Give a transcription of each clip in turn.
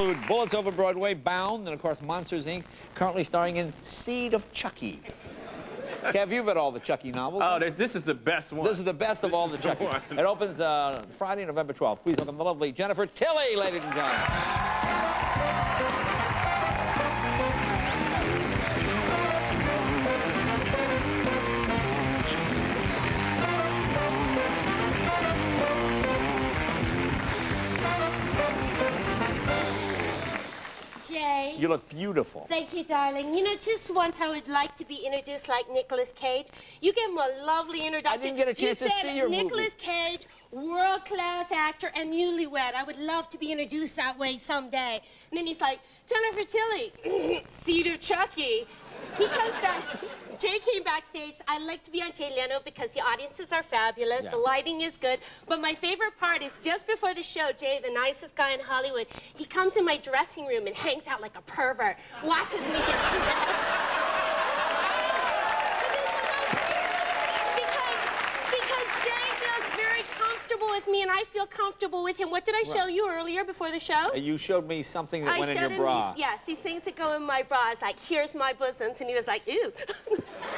Bullets Over Broadway, Bound, and of course Monsters, Inc., currently starring in Seed of Chucky. Kev, you've read all the Chucky novels. Oh, this is the best one. This is the best of all the Chucky. It opens Friday, November 12th. Please welcome the lovely Jennifer Tilly, ladies and gentlemen. Jay. You look beautiful. Thank you, darling. You know, just once I would like to be introduced like Nicolas Cage. You gave him a lovely introduction. I didn't get a chance to see your movie. Nicolas Cage, world-class actor and newlywed. I would love to be introduced that way someday. And then he's like, Jennifer Tilly, Seed of Chucky. He comes back. Jay came backstage. I like to be on Jay Leno because the audiences are fabulous. Yeah. The lighting is good. But my favorite part is just before the show, Jay, the nicest guy in Hollywood, he comes in my dressing room and hangs out like a pervert, watches me get dressed. Because Jay feels very comfortable with me and I feel comfortable with him. What did I show you earlier before the show? You showed me something that went in your bra. Yes, these things that go in my bra. It's like, here's my bosoms. And he was like, ew.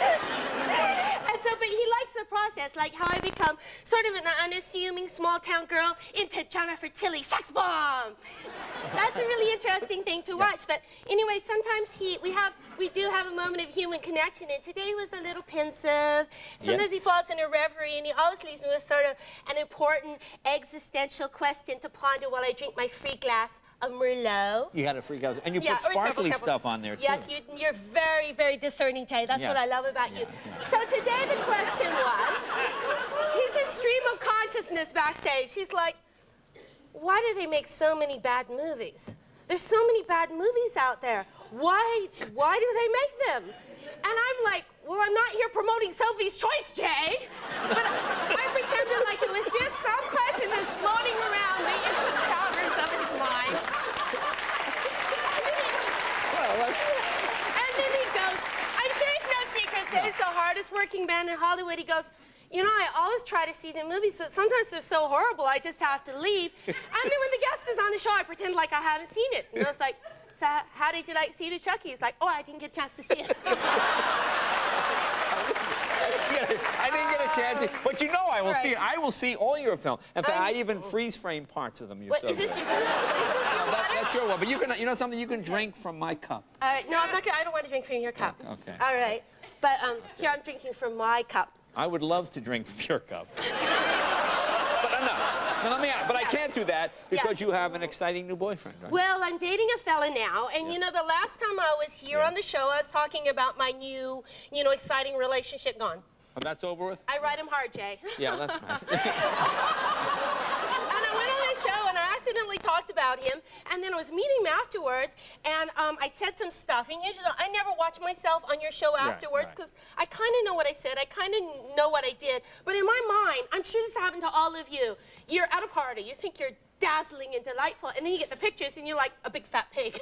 And so, but he likes the process, like how I become sort of an unassuming small-town girl into Jennifer Tilly, sex bomb. That's a really interesting thing to watch. But anyway, sometimes we do have a moment of human connection. And today he was a little pensive. Sometimes he falls in a reverie, and he always leaves me with sort of an important existential question to ponder while I drink my free glass of Merlot. You had a free glass, and you put sparkly stuff on there, too. Yes, you're very, very discerning, Jay. That's what I love about you. So today the question was, he's in stream of consciousness backstage. He's like, why do they make so many bad movies? There's so many bad movies out there. Why do they make them? And I'm like, well, I'm not here promoting Sophie's Choice, Jay. But I pretended like it was just some question that's floating around the infinite caverns of his mind. And then he goes, I'm sure it's no secret that he's the hardest working man in Hollywood. He goes, you know, I always try to see the movies, but sometimes they're so horrible, I just have to leave. And then when the guest is on the show, I pretend like I haven't seen it. And I was like, so how did you like Seed of Chucky? He's like, oh, I didn't get a chance to see it. I didn't get a chance, but you know I will see it. I will see all your film. In fact, I even freeze frame parts of them. What, is this your water? That's your one, but you know something? You can drink from my cup. All right, no, I'm not gonna, I don't want to drink from your cup. Okay. All right, but here I'm drinking from my cup. I would love to drink from your cup. But no, let me out. But I can't do that because you have an exciting new boyfriend, right? Well, I'm dating a fella now, and you know, the last time I was here on the show, I was talking about my new, exciting relationship gone. Oh, that's over with? I ride him hard, Jay. Yeah, that's nice. And I went on the show, and I accidentally talked about him, and then I was meeting him afterwards, and I said some stuff, and usually I never watch myself on your show afterwards, because I kind of know what I said, I kind of know what I did, but in my mind, I'm sure this happened to all of you. You're at a party, you think you're dazzling and delightful, and then you get the pictures, and you're like a big fat pig.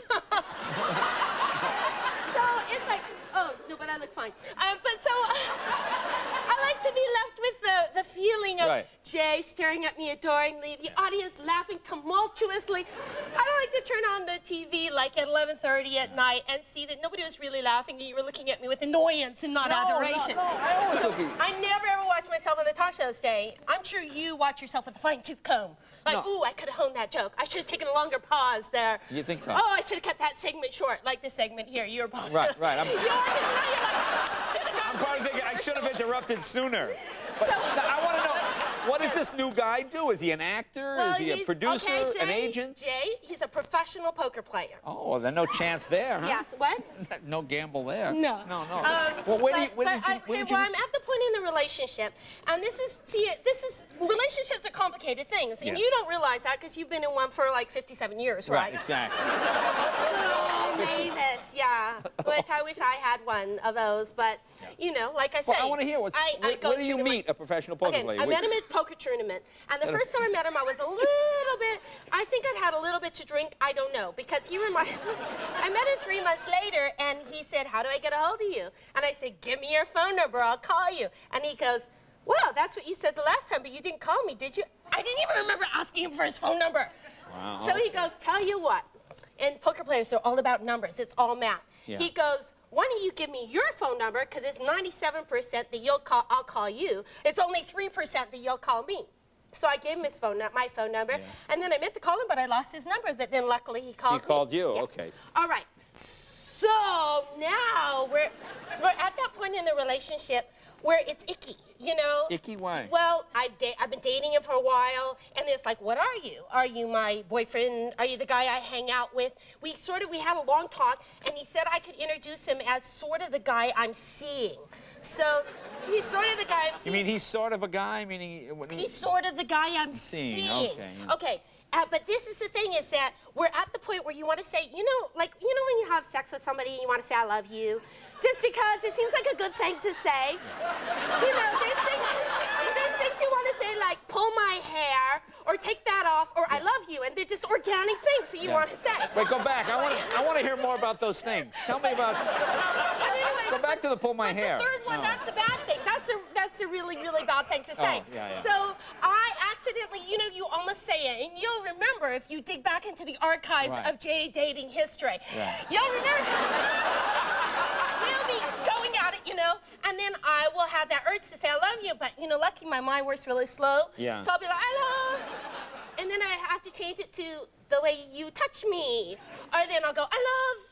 So it's like, oh, no, but I look fine. But so I like to be left with the feeling of Jay staring at me adoringly, the audience laughing tumultuously. I don't like to turn on the TV like at 11:30 at night and see that nobody was really laughing and you were looking at me with annoyance and not adoration. No, I always look at you. I never ever watch myself on the talk shows, Jay. I'm sure you watch yourself with a fine-tooth comb. Like, ooh, I could have honed that joke. I should have taken a longer pause there. You think so? Oh, I should have kept that segment short, like this segment here. You're right. I'm probably thinking I should have interrupted sooner. But I want to know, what does this new guy do? Is he an actor? Well, is he a producer? Okay, Jay, an agent? Jay, he's a professional poker player. Oh, well, then no chance there, huh? Yes, what? No gamble there. No. No. Well, Well, I'm at the point in the relationship, and relationships are complicated things, and you don't realize that because you've been in one for like 57 years, right? Right, exactly. Oh, Mavis, yeah. Which I wish I had one of those, but, like I said. Well, I want to hear, where do you meet a professional poker player? I met him at poker tournament, and the first time I met him, I was a little bit, I think I'd had a little bit to drink, I don't know, because I met him 3 months later, and he said, how do I get a hold of you? And I said, give me your phone number, I'll call you. And he goes, well, that's what you said the last time, but you didn't call me, did you? I didn't even remember asking him for his phone number. Wow. So he goes, tell you what, and poker players, they're all about numbers. It's all math. Yeah. He goes, why don't you give me your phone number, because it's 97% that I'll call you. It's only 3% that you'll call me. So I gave him my phone number, and then I meant to call him, but I lost his number. But then luckily he called me. He called you, Yes. okay. All right. So now we're at that point in the relationship where it's icky, you know? Icky, why? Well, I've been dating him for a while, and it's like, what are you? Are you my boyfriend? Are you the guy I hang out with? We had a long talk, and he said I could introduce him as sort of the guy I'm seeing. So he's sort of the guy I'm seeing. You mean he's sort of a guy? Meaning He's sort of the guy I'm seeing. Okay. Yeah. Okay. But this is the thing, is that we're at the point where you want to say, you know when you have sex with somebody and you want to say I love you, just because it seems like a good thing to say. You know, there's things you want to say, like pull my hair or take that off or I love you, and they're just organic things that you want to say. Wait, go back. I want to hear more about those things. Tell me about. Go back to the pull my hair. The third one, that's the bad thing. That's a really, really bad thing to say. Yeah. So I accidentally, you almost say it, and you'll remember if you dig back into the archives of Jay dating history. Right. You'll remember. We'll be going at it, and then I will have that urge to say I love you, but lucky my mind works really slow. Yeah. So I'll be like, I love, and then I have to change it to the way you touch me, or then I'll go, I love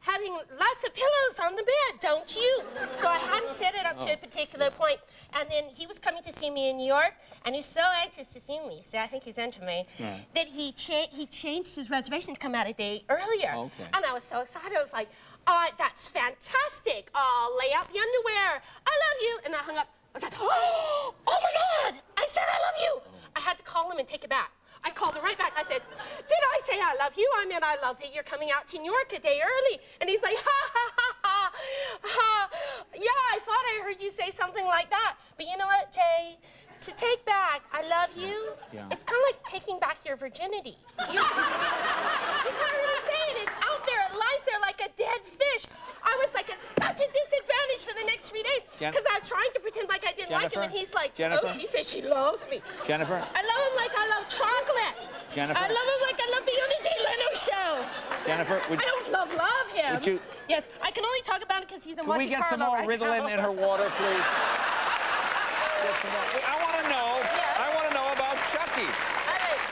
having lots of pillows on the bed, don't you? So I hadn't set it up to a particular point. And then he was coming to see me in New York, and he's so anxious to see me, so I think he's into me, that he changed his reservation to come out a day earlier. Okay. And I was so excited. I was like, that's fantastic. I'll lay out the underwear. I love you. And I hung up. I was like, oh my God, I said I love you. I had to call him and take it back. I called him right back. I said, did I say I love you? I meant I love that you're coming out to New York a day early. And he's like, ha. Yeah, I thought I heard you say something like that. But you know what, Jay? To take back I love you, it's kind of like taking back your virginity. You can't really say it. It's out there. It lies there like a dead fish. I was like at such a disadvantage for the next 3 days because I was trying to pretend like I didn't like him, and he's like, oh, she said she loves me. Jennifer? I love him like I love chocolate. Jennifer? I love him like I love the Uni J. Leno show. Jennifer, I don't love him. Would you? Yes, I can only talk about it because he's in Can we get some more Ritalin in her water, please? I want to know. Yes. I want to know about Chucky.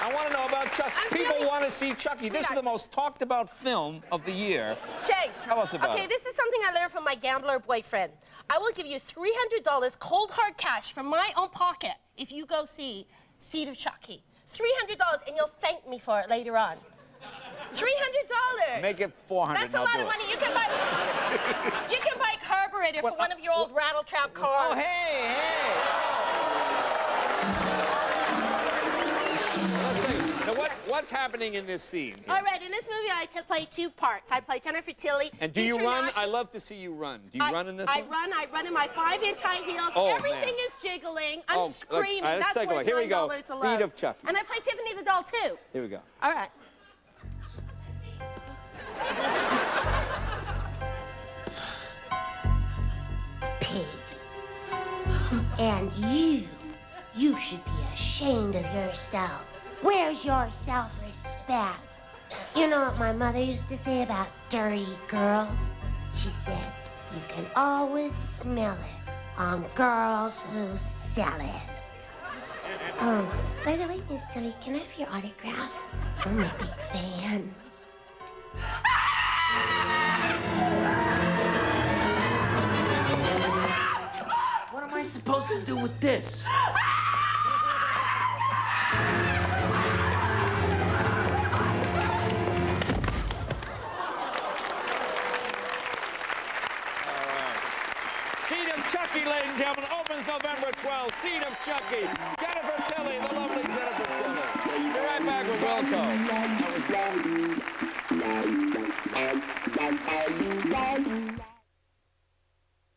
I want to know about Chucky. People want to see Chucky. This is the most talked about film of the year. Jay, tell us about it. Okay, this is something I learned from my gambler boyfriend. I will give you $300 cold hard cash from my own pocket if you go see Seed of Chucky. $300, and you'll thank me for it later on. $300. Make it $400. That's a lot of money. You can buy carburetor for one of your old rattle-trap cars. Oh, hey. Now, what's happening in this scene here? All right, in this movie, I play two parts. I play Jennifer Tilly. And do you run? I love to see you run. Do you run in this one? I run in my 5-inch high heels. Oh, Everything is jiggling. I'm screaming. Let's That's take a worth look. Here we go. $9 alone. Seed of Chucky. And I play Tiffany the doll, too. Here we go. All right. Pig. And you should be ashamed of yourself. Where's your self-respect? You know what my mother used to say about dirty girls? She said, you can always smell it on girls who sell it. By the way, Miss Tilly, can I have your autograph? I'm a big fan. What am I supposed to do with this? Seed of Chucky, ladies and gentlemen, opens November 12th. Seed of Chucky. Jennifer Tilly, the lovely Jennifer Tilly. Be right back with Wilco.